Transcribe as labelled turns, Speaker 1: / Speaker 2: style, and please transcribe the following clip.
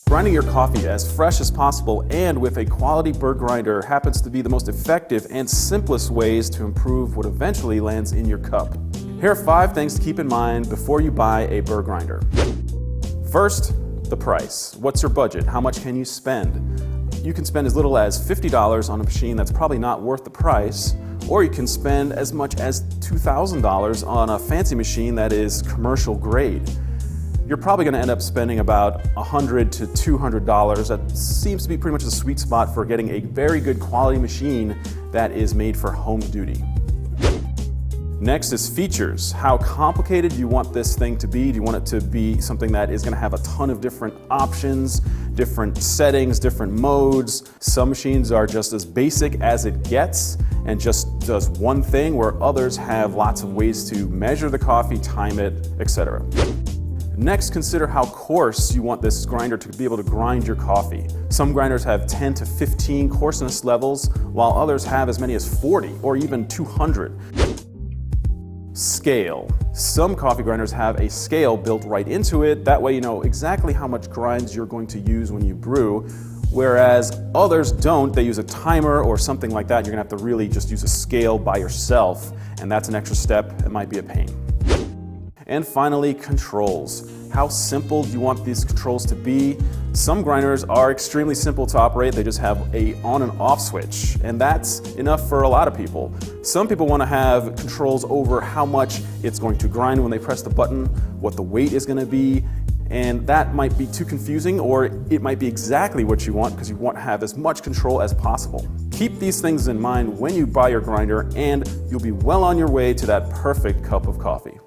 Speaker 1: Grinding your coffee as fresh as possible and with a quality burr grinder happens to be the most effective and simplest ways to improve what eventually lands in your cup. Here are 5 things to keep in mind before you buy a burr grinder. First, the price. What's your budget? How much can you spend? You can spend as little as $50 on a machine that's probably not worth the price, or you can spend as much as $2,000 on a fancy machine that is commercial grade. You're probably going to end up spending about $100 to $200. That seems to be pretty much the sweet spot for getting a very good quality machine that is made for home duty. Next is features. How complicated do you want this thing to be? Do you want it to be something that is going to have a ton of different options, different settings, different modes? Some machines are just as basic as it gets and just does one thing, where others have lots of ways to measure the coffee, time it, etc. Next, consider how coarse you want this grinder to be able to grind your coffee. Some grinders have 10 to 15 coarseness levels, while others have as many as 40 or even 200. Scale. Some coffee grinders have a scale built right into it. That way you know exactly how much grinds you're going to use when you brew, whereas others don't. They use a timer or something like that. You're gonna have to really just use a scale by yourself, and that's an extra step. It might be a pain. And finally, controls. How simple do you want these controls to be? Some grinders are extremely simple to operate. They just have an on and off switch, and that's enough for a lot of people. Some people want to have controls over how much it's going to grind when they press the button, what the weight is going to be, and that might be too confusing, or it might be exactly what you want because you want to have as much control as possible. Keep these things in mind when you buy your grinder, and you'll be well on your way to that perfect cup of coffee.